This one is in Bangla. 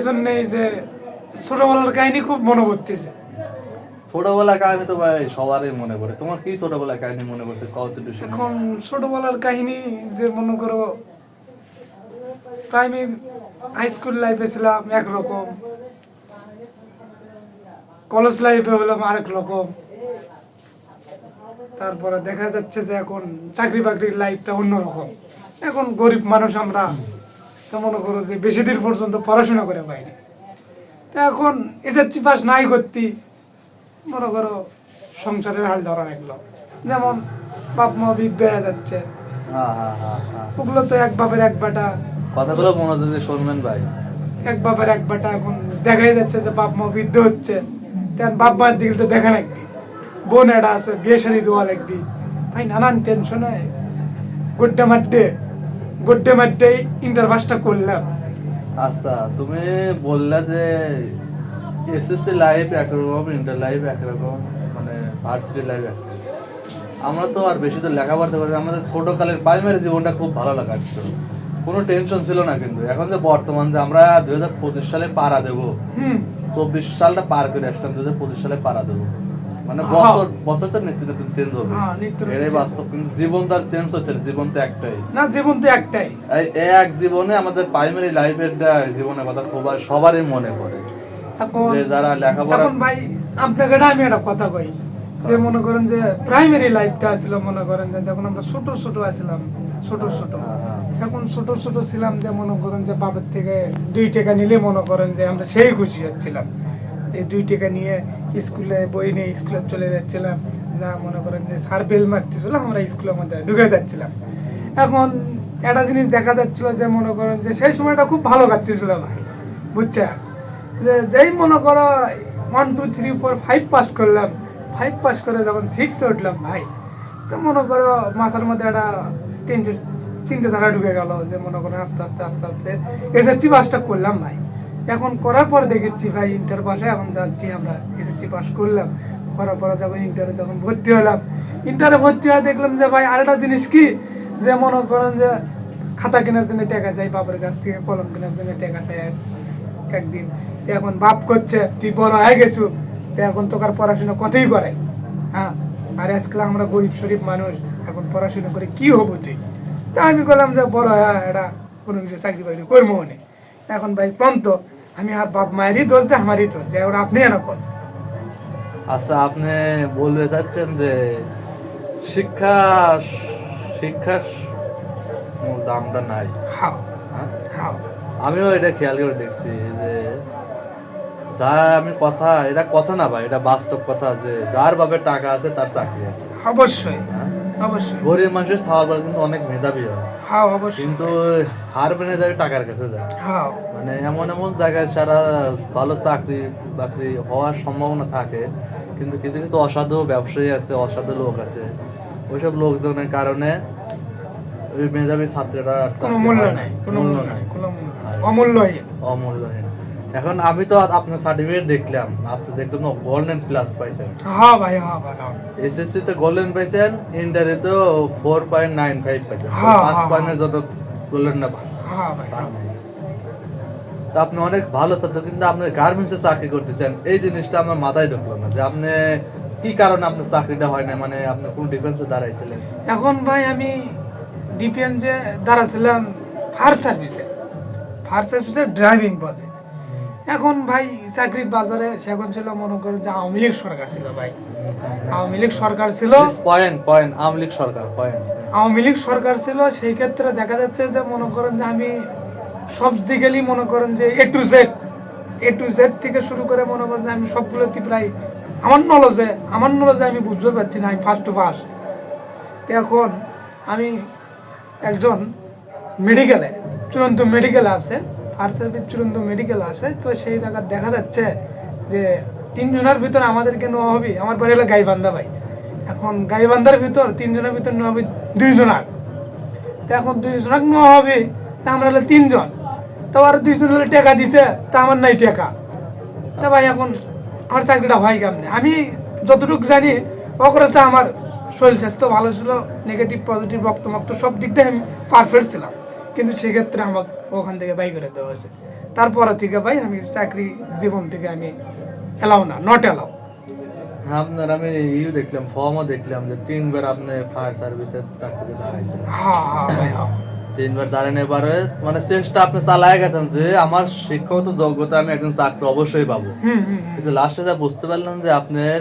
জন্য যে ছোটবেলার কাহিনী খুব মনে পড়তেছে। ছোটবেলার কাহিনী তো ভাই সবারই মনে পড়ে। তোমার কি ছোটবেলার কাহিনী মনে পড়ছে কত একটু শুনি। এখন ছোটবেলার কাহিনী যে মনে করো প্রাইমারি হাই স্কুল লাইফে ছিলাম একরকম, কলেজ লাইফে হলাম আরেক রকম, তারপরে দেখা যাচ্ছে যে এখন চাকরি বাকরির লাইফটা অন্যরকম। এখন গরিব মানুষ আমরা, তো মনে করো যে বেশি দিন পর্যন্ত পড়াশোনা করে পাইনি। তো এখন এসএসসি পাস নাই করতি, মনে করো সংসারের হাল ধরা রাখলো, যেমন বাপ মা বৃদ্ধ হয়ে যাচ্ছে, ওগুলো তো এক বাপের এক বেটা, কথাগুলো মনোযোগ দিয়ে শুনবেন ভাই। এক বাপের এক বেটা, এখন দেখাই যাচ্ছে যে বাপ মা বৃদ্ধ হচ্ছে, তেন বাপ মায়ের দিকে তো দেখা লাগবি, বোন এটা আছে বিয়ে শাদী দেওয়া লাগবি, ভাই নানান টেনশনে গোড্ডে মাড্ডে ইন্টার পাসটা করলাম। আচ্ছা, তুমি বললে যে এসএসসি লাইফ একরকম, ইন্টার লাইফ একরকম, মানে ভার্সিটি লাইফ একরকম। আমরা তো আর বেশি তো লেখাপড়া করি, আমাদের ছোটকালের প্রাইমারি জীবনটা খুব ভালো লাগাচ্ছিল, কোনো টেনশন ছিল না। কিন্তু এখন যে বর্তমান যে আমরা 2025 সালে পাড়া দেবো, 24 সালটা পার করে আসলাম, 2025 সালে পাড়া দেবো, মানে বছর তো নিত্য নতুন চেঞ্জ হবে, এটাই বাস্তব। কিন্তু জীবন তো আর চেঞ্জ হচ্ছে না, জীবন তো একটাই না, জীবন তো একটাই। এক জীবনে আমাদের প্রাইমারি লাইফের জীবনের কথা সবারই মনে পড়ে। এখন যারা লেখাপড়া, এখন ভাই আপনাকে আমি একটা কথা কই, যে মনে করেন যে প্রাইমারি লাইফটা ছিল, মনে করেন যে যখন আমরা ছোট আছিলাম, ছোট এখন ছোট ছিলাম, যে মনে করেন যে বাবার থেকে 2 টাকা নিলে মনে করেন যে আমরা সেই খুশি হচ্ছিলাম, যে 2 টাকা নিয়ে স্কুলে বই নিয়ে স্কুলে চলে যাচ্ছিলাম, যা মনে করেন যে স্যার বেল মারতেছিল আমরা স্কুলের মধ্যে ঢুকে যাচ্ছিলাম। এখন একটা জিনিস দেখা যাচ্ছিল যে মনে করেন যে সেই সময়টা খুব ভালো কাটতেছিল ভাই, বুঝছেন, যে যেই মনে করো 1 2 3 4 5 পাস করলাম, 5 পাস করে যখন 6 উঠলাম ভাই, তো মনে করো মাথার মধ্যে একটা চিন্তাধারা ঢুকে গেল, যে মনে করো আস্তে আস্তে এসএসসি পাসটা করলাম ভাই। এখন করার পর দেখেছি ভাই ইন্টার পাসে এখন যাচ্ছি আমরা, এসএসসি পাস করলাম, করার পরে যখন ইন্টারে যখন ভর্তি হলাম, ইন্টারে ভর্তি হয়ে দেখলাম যে ভাই আরেকটা জিনিস কি, যে মনে করেন যে খাতা কেনার জন্য টাকা চাই বাপের কাছ থেকে, কলম কেনার জন্য টাকা চাই একদিন। এখন বাপ করছে তুই বড় হয়ে গেছু, তো এখন তোকে আর পড়াশোনা কতই করে, হ্যাঁ, আর আজকাল আমরা গরিব শরীফ মানুষ, এখন পড়াশোনা করে কি হবো তুই? তা আমি বললাম যে বড় হ্যাঁ এটা কোনো কিছু চাকরি বাকরি করবো মনে। এখন ভাই পন্ত আমি আর বাপ মায়েরই ধরতে আমারই ধরতে, এবার আপনি এরকম। আচ্ছা, আপনি বলতে চাচ্ছেন যে শিক্ষা শিক্ষার দামটা নাই। হাও হাও আমিও এটা খেয়াল করে দেখছি যে যা আমি কথা, এটা কথা না ভাই, এটা বাস্তব কথা, যে যার বাপের টাকা আছে তার চাকরি আছে। অবশ্যই অবশ্যই। গরিব মানুষের সাওয়ার কিন্তু অনেক মেধাবী হয়, হাও অবশ্যই, কিন্তু হার মেনে যাবে টাকার কাছে যায়। হাও মানে এমন জায়গায় সারা ভালো চাকরি বাকরি হওয়ার সম্ভাবনা থাকে, কিন্তু কিছু কিছু অসাধু ব্যবসায়ী আছে, অসাধু লোক আছে, ওইসব লোকজনের কারণে ওই মেধাবী ছাত্ররা কোনো মূল্য নাই, কোনো মূল্য নাই, কোনো অমূল্যহীন অমূল্যহীন। এখন আমি তো আপনার সার্টিফিকেট দেখলাম, আপনি দেখলাম না গোল্ডেন প্লাস পাইছেন। হ্যাঁ ভাই, হ্যাঁ ভাই, এসএসসি তে গোল্ডেন পাইছেন, ইন্টারে তো 4.95 পাইছেন, 5 পয়েন্টের জন্য গোল্ডেন না পান। হ্যাঁ ভাই, তা আপনি অনেক ভালো ছাত্র, কিন্তু আপনি গার্মেন্টসে চাকরি করতেছেন, এই জিনিসটা আমার মাথায় ঢুকলো না, যে আপনি কি কারণে আপনার চাকরিটা হয় না, মানে আপনি কোন ডিফেন্সে দাঁড়াইছিলেন? এখন ভাই আমি ডিফেন্সে দাঁড়াছিলাম ফায়ার সার্ভিসে ড্রাইভিং পদে। এখন ভাই চাকরির বাজারে সেখন ছিল মনে করেন যে আওয়ামী লীগ সরকার ছিল ভাই, আওয়ামী লীগ সরকার ছিল, আওয়ামী লীগ সরকার আওয়ামী লীগ সরকার ছিল। সেই ক্ষেত্রে দেখা যাচ্ছে যে মনে করেন যে আমি সব দিকেই মনে করেন যে এ টু জেড থেকে শুরু করে মনে করেন যে আমি সবগুলোতে প্রায় আমার নলেজে আমি বুঝতে পারছি না, আমি ফার্স্ট টু ফার্স্ট। এখন আমি একজন মেডিকেলে, চূড়ান্ত মেডিকেলে আছে, ফায়ার সার্ভিস চূড়ান্ত মেডিকেল আছে, তো সেই জায়গায় দেখা যাচ্ছে যে 3 জনের ভিতর আমাদেরকে নেওয়া হবে, আমার বাড়ি হলো গাইবান্ধা ভাই। এখন গাইবান্ধার ভিতর 3 জনের ভিতর নেওয়া হবে 2 জনাক, তো এখন 2 জনাক নেওয়া হবে, তা আমরা হলো 3 জন, তো আর 2 জন হলে টাকা দিছে, তা আমার নাই টাকা, তা ভাই এখন আমার চাকরিটা হয় কেমনে? আমি যতটুকু জানি অকরেছে আমার শরীর স্বাস্থ্য ভালো ছিল, নেগেটিভ পজিটিভ রক্ত সব দিক দিয়ে আমি পারফেক্ট ছিলাম, কিন্তু সেক্ষেত্রে আমাকে ওখান থেকে বাই করে দেওয়া হয়েছে। তারপরে থেকে ভাই আমি চাকরি জীবন থেকে আমি এলাও না, নট এলাও। আপনার আমি ইউ দেখলাম, ফর্মও দেখলাম যে 3 বার আপনি ফায়ার সার্ভিসের চাকরিতে দাঁড়াইছিলেন। হ্যাঁ হ্যাঁ ভাই হ্যাঁ। 3 বার দাঁড়ানোর পরে মানে চেষ্টা আপনি চালায় গেছেন যে আমার শিক্ষাগত যোগ্যতা আমি একজন চাকরি অবশ্যই পাবো, হুম হুম হুম। কিন্তু লাস্টে যা বুঝতে পারলেন যে আপনার